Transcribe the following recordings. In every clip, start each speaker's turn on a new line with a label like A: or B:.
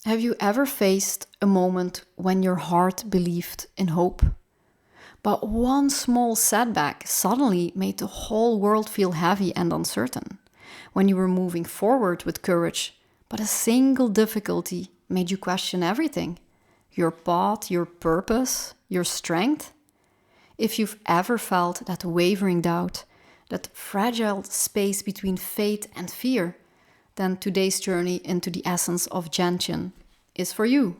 A: Have you ever faced a moment when your heart believed in hope? But one small setback suddenly made the whole world feel heavy and uncertain. When you were moving forward with courage, but a single difficulty made you question everything. Your path, your purpose, your strength. If you've ever felt that wavering doubt, that fragile space between faith and fear, then today's journey into the essence of Gentian is for you.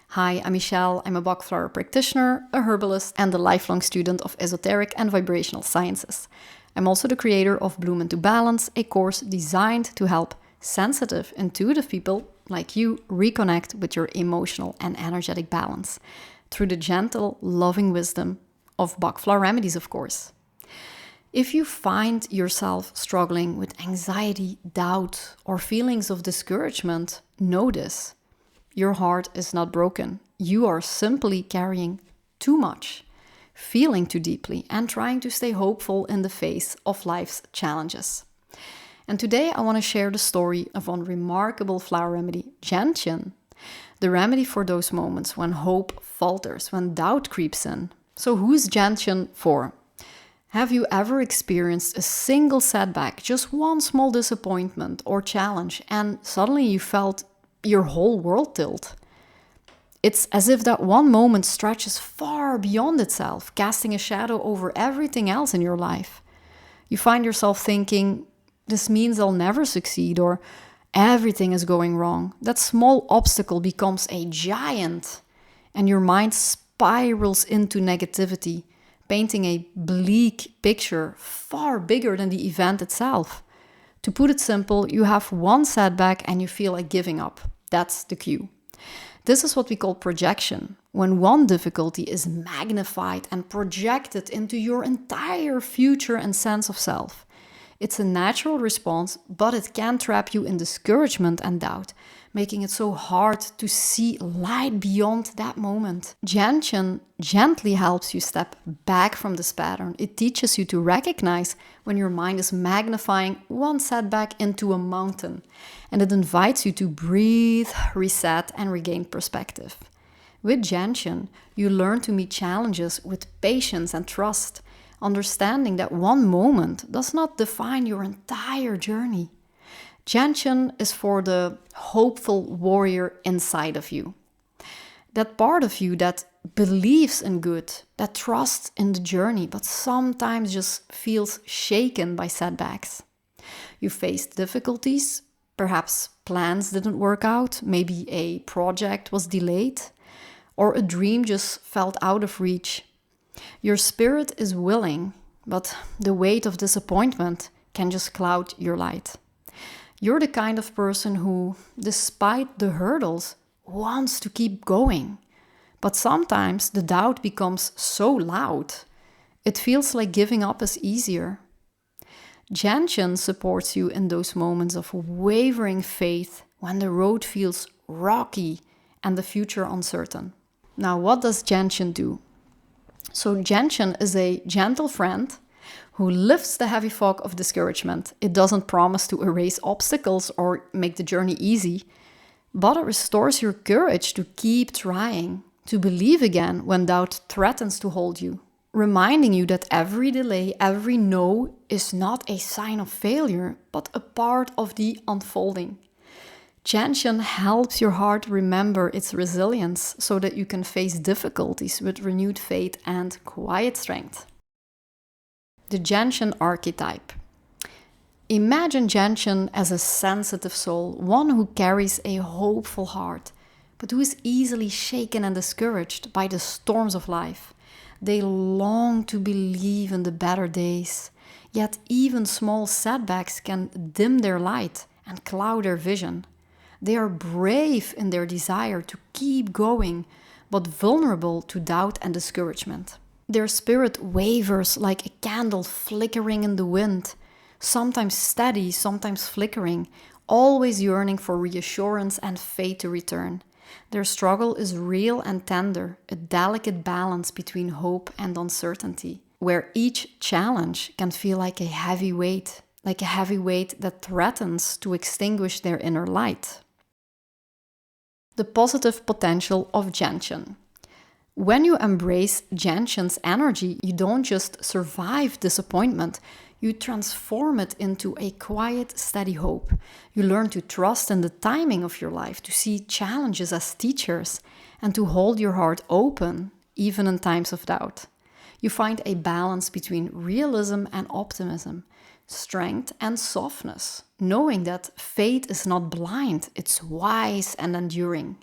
A: Hi, I'm Michelle. I'm a Bach Flower practitioner, a herbalist, and a lifelong student of esoteric and vibrational sciences. I'm also the creator of Bloom into Balance, a course designed to help sensitive, intuitive people like you reconnect with your emotional and energetic balance through the gentle, loving wisdom of Bach Flower Remedies, of course. If you find yourself struggling with anxiety, doubt, or feelings of discouragement, know this. Your heart is not broken. You are simply carrying too much, feeling too deeply, and trying to stay hopeful in the face of life's challenges. And today I want to share the story of one remarkable flower remedy, Gentian, the remedy for those moments when hope falters, when doubt creeps in. So who's Gentian for? Have you ever experienced a single setback, just one small disappointment or challenge, and suddenly you felt your whole world tilt? It's as if that one moment stretches far beyond itself, casting a shadow over everything else in your life. You find yourself thinking, this means I'll never succeed, or everything is going wrong. That small obstacle becomes a giant, and your mind spirals into negativity, painting a bleak picture far bigger than the event itself. To put it simple, you have one setback and you feel like giving up. That's the cue. This is what we call projection, when one difficulty is magnified and projected into your entire future and sense of self. It's a natural response, but it can trap you in discouragement and doubt, making it so hard to see light beyond that moment. Gentian gently helps you step back from this pattern. It teaches you to recognize when your mind is magnifying one setback into a mountain, and it invites you to breathe, reset, and regain perspective. With Gentian, you learn to meet challenges with patience and trust, understanding that one moment does not define your entire journey. Gentian is for the hopeful warrior inside of you. That part of you that believes in good, that trusts in the journey, but sometimes just feels shaken by setbacks. You faced difficulties, perhaps plans didn't work out, maybe a project was delayed, or a dream just felt out of reach. Your spirit is willing, but the weight of disappointment can just cloud your light. You're the kind of person who, despite the hurdles, wants to keep going. But sometimes the doubt becomes so loud, it feels like giving up is easier. Gentian supports you in those moments of wavering faith when the road feels rocky and the future uncertain. Now, what does Gentian do? So Gentian is a gentle friend who lifts the heavy fog of discouragement. It doesn't promise to erase obstacles or make the journey easy, but it restores your courage to keep trying, to believe again when doubt threatens to hold you, reminding you that every delay, every no is not a sign of failure, but a part of the unfolding. Gentian helps your heart remember its resilience so that you can face difficulties with renewed faith and quiet strength. The Gentian Archetype. Imagine Gentian as a sensitive soul, one who carries a hopeful heart, but who is easily shaken and discouraged by the storms of life. They long to believe in the better days, yet even small setbacks can dim their light and cloud their vision. They are brave in their desire to keep going, but vulnerable to doubt and discouragement. Their spirit wavers like a candle flickering in the wind, sometimes steady, sometimes flickering, always yearning for reassurance and faith to return. Their struggle is real and tender, a delicate balance between hope and uncertainty. where each challenge can feel like a heavy weight that threatens to extinguish their inner light. The positive potential of Gentian. When you embrace Gentian's energy, you don't just survive disappointment, you transform it into a quiet, steady hope. You learn to trust in the timing of your life, to see challenges as teachers, and to hold your heart open, even in times of doubt. You find a balance between realism and optimism, strength and softness, knowing that faith is not blind, it's wise and enduring.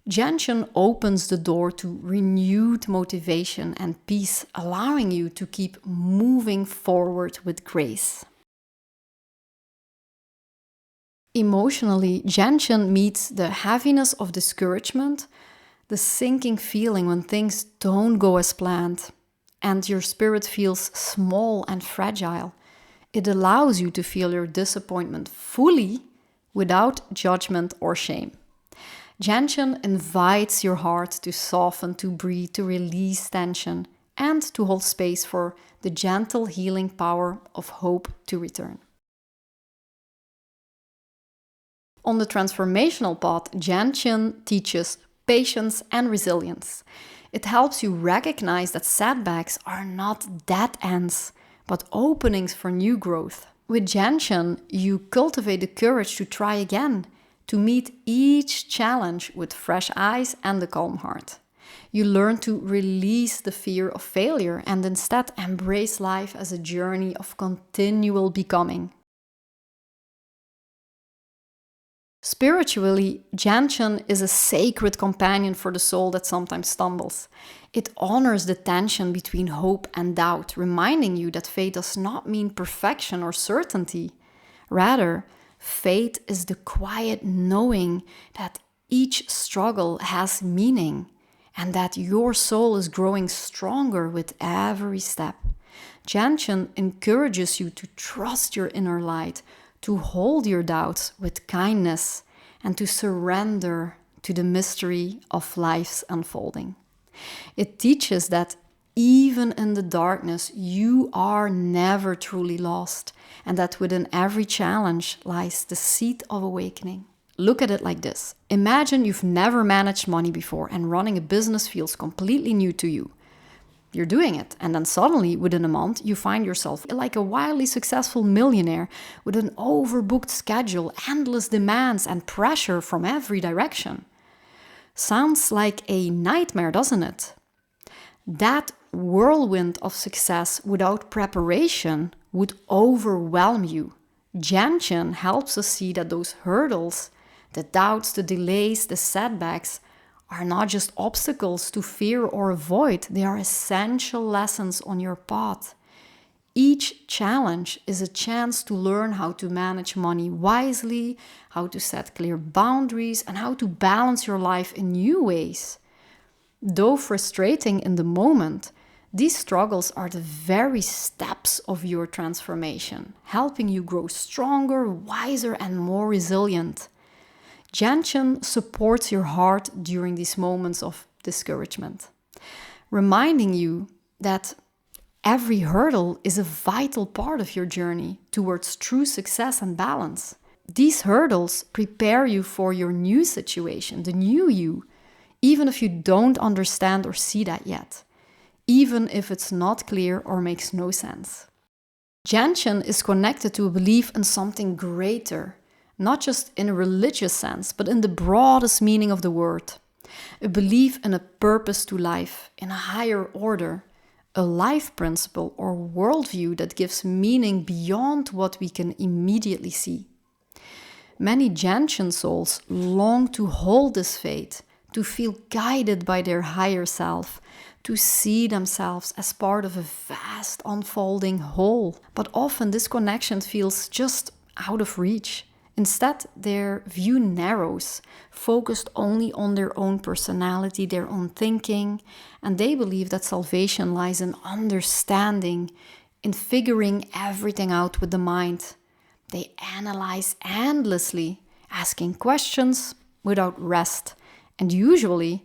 A: Gentian opens the door to renewed motivation and peace, allowing you to keep moving forward with grace. Emotionally, Gentian meets the heaviness of discouragement, the sinking feeling when things don't go as planned, and your spirit feels small and fragile. It allows you to feel your disappointment fully without judgment or shame. Gentian invites your heart to soften, to breathe, to release tension, and to hold space for the gentle healing power of hope to return. On the transformational path, Gentian teaches patience and resilience. It helps you recognize that setbacks are not dead ends, but openings for new growth. With Gentian, you cultivate the courage to try again, to meet each challenge with fresh eyes and a calm heart. You learn to release the fear of failure and instead embrace life as a journey of continual becoming. Spiritually, Gentian is a sacred companion for the soul that sometimes stumbles. It honors the tension between hope and doubt, reminding you that faith does not mean perfection or certainty. Rather, faith is the quiet knowing that each struggle has meaning and that your soul is growing stronger with every step. Gentian encourages you to trust your inner light, to hold your doubts with kindness, and to surrender to the mystery of life's unfolding. It teaches that even in the darkness, you are never truly lost, and that within every challenge lies the seed of awakening. Look at it like this. Imagine you've never managed money before and running a business feels completely new to you. You're doing it, and then suddenly, within a month, you find yourself like a wildly successful millionaire with an overbooked schedule, endless demands, and pressure from every direction. Sounds like a nightmare, doesn't it? That whirlwind of success without preparation would overwhelm you. Gentian helps us see that those hurdles, the doubts, the delays, the setbacks, are not just obstacles to fear or avoid, they are essential lessons on your path. Each challenge is a chance to learn how to manage money wisely, how to set clear boundaries, and how to balance your life in new ways. Though frustrating in the moment, these struggles are the very steps of your transformation, helping you grow stronger, wiser, and more resilient. Gentian supports your heart during these moments of discouragement, reminding you that every hurdle is a vital part of your journey towards true success and balance. These hurdles prepare you for your new situation, the new you, even if you don't understand or see that yet, even if it's not clear or makes no sense. Gentian is connected to a belief in something greater, not just in a religious sense, but in the broadest meaning of the word. A belief in a purpose to life, in a higher order, a life principle or worldview that gives meaning beyond what we can immediately see. Many Gentian souls long to hold this faith, to feel guided by their higher self, to see themselves as part of a vast unfolding whole. But often this connection feels just out of reach. Instead, their view narrows, focused only on their own personality, their own thinking, and they believe that salvation lies in understanding, in figuring everything out with the mind. They analyze endlessly, asking questions without rest, and usually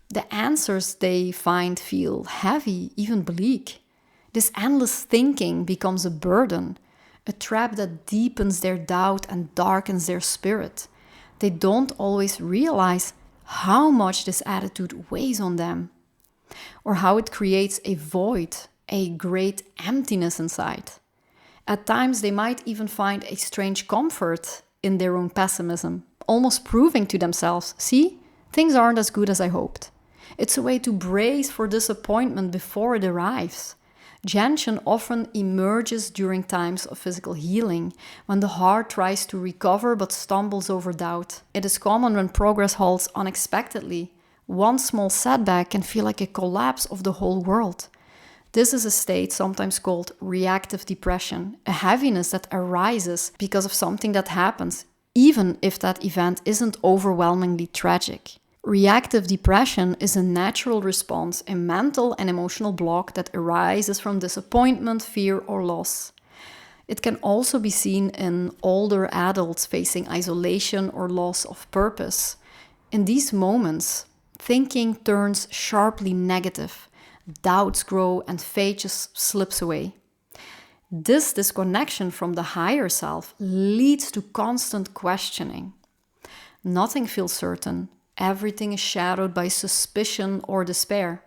A: the answers they find feel heavy, even bleak. This endless thinking becomes a burden, a trap that deepens their doubt and darkens their spirit. They don't always realize how much this attitude weighs on them, or how it creates a void, a great emptiness inside. At times, they might even find a strange comfort in their own pessimism, almost proving to themselves, see, things aren't as good as I hoped. It's a way to brace for disappointment before it arrives. Gentian often emerges during times of physical healing, when the heart tries to recover but stumbles over doubt. It is common when progress halts unexpectedly. One small setback can feel like a collapse of the whole world. This is a state sometimes called reactive depression, a heaviness that arises because of something that happens, even if that event isn't overwhelmingly tragic. Reactive depression is a natural response, a mental and emotional block that arises from disappointment, fear, or loss. It can also be seen in older adults facing isolation or loss of purpose. In these moments, thinking turns sharply negative, doubts grow, and faith just slips away. This disconnection from the higher self leads to constant questioning. Nothing feels certain. Everything is shadowed by suspicion or despair.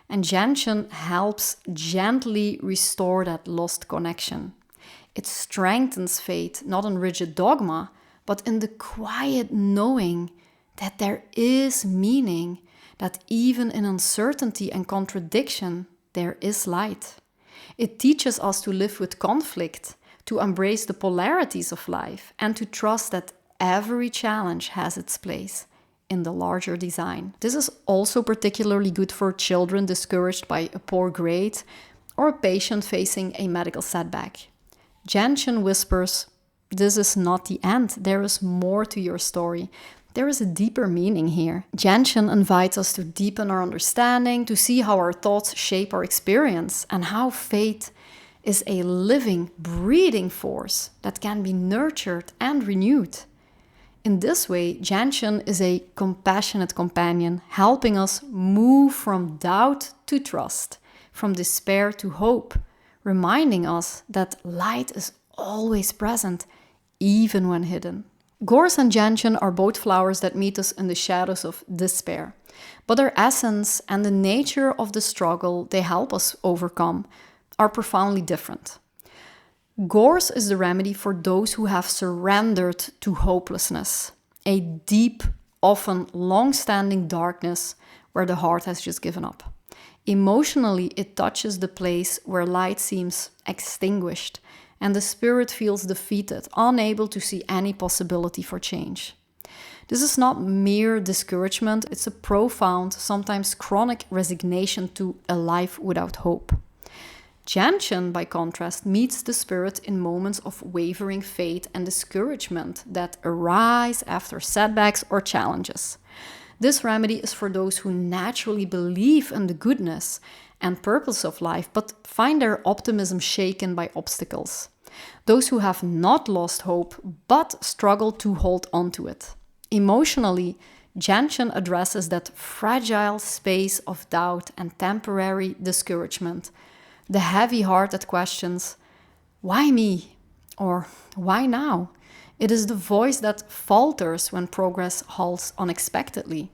A: And Gentian helps gently restore that lost connection. It strengthens faith, not in rigid dogma, but in the quiet knowing that there is meaning, that even in uncertainty and contradiction, there is light. It teaches us to live with conflict, to embrace the polarities of life, and to trust that every challenge has its place in the larger design. This is also particularly good for children discouraged by a poor grade or a patient facing a medical setback. Gentian whispers, "This is not the end. There is more to your story. There is a deeper meaning here." Gentian invites us to deepen our understanding, to see how our thoughts shape our experience, and how faith is a living, breathing force that can be nurtured and renewed. In this way, Gentian is a compassionate companion, helping us move from doubt to trust, from despair to hope, reminding us that light is always present, even when hidden. Gorse and Gentian are both flowers that meet us in the shadows of despair, but their essence and the nature of the struggle they help us overcome are profoundly different. Gorse is the remedy for those who have surrendered to hopelessness, a deep, often long-standing darkness where the heart has just given up. Emotionally, it touches the place where light seems extinguished and the spirit feels defeated, unable to see any possibility for change. This is not mere discouragement, it's a profound, sometimes chronic resignation to a life without hope. Gentian, by contrast, meets the spirit in moments of wavering faith and discouragement that arise after setbacks or challenges. This remedy is for those who naturally believe in the goodness and purpose of life, but find their optimism shaken by obstacles. Those who have not lost hope, but struggle to hold on to it. Emotionally, Gentian addresses that fragile space of doubt and temporary discouragement, the heavy heart that questions, why me? Or why now? It is the voice that falters when progress halts unexpectedly.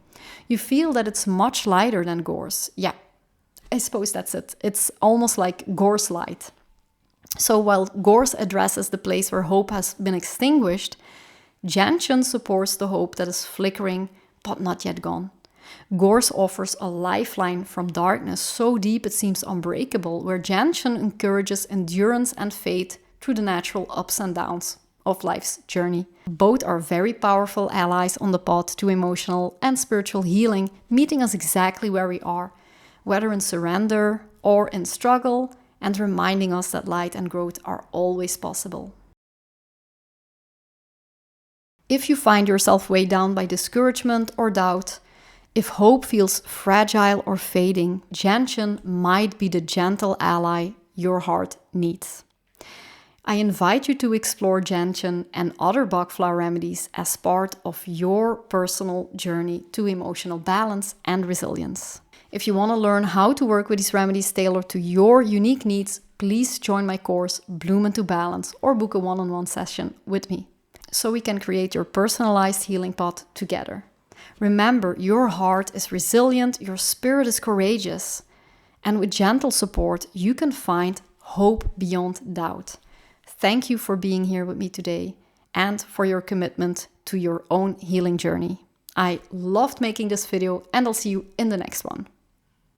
A: You feel that it's much lighter than Gorse. Yeah, I suppose that's it. It's almost like Gorse light. So while Gorse addresses the place where hope has been extinguished, Gentian supports the hope that is flickering but not yet gone. Gorse offers a lifeline from darkness so deep it seems unbreakable, where Gentian encourages endurance and faith through the natural ups and downs of life's journey. Both are very powerful allies on the path to emotional and spiritual healing, meeting us exactly where we are, whether in surrender or in struggle, and reminding us that light and growth are always possible. If you find yourself weighed down by discouragement or doubt, if hope feels fragile or fading, Gentian might be the gentle ally your heart needs. I invite you to explore Gentian and other Bach Flower remedies as part of your personal journey to emotional balance and resilience. If you want to learn how to work with these remedies tailored to your unique needs, please join my course Bloom into Balance or book a one-on-one session with me, so we can create your personalized healing path together. Remember, your heart is resilient, your spirit is courageous, and with gentle support, you can find hope beyond doubt. Thank you for being here with me today and for your commitment to your own healing journey. I loved making this video, and I'll see you in the next one.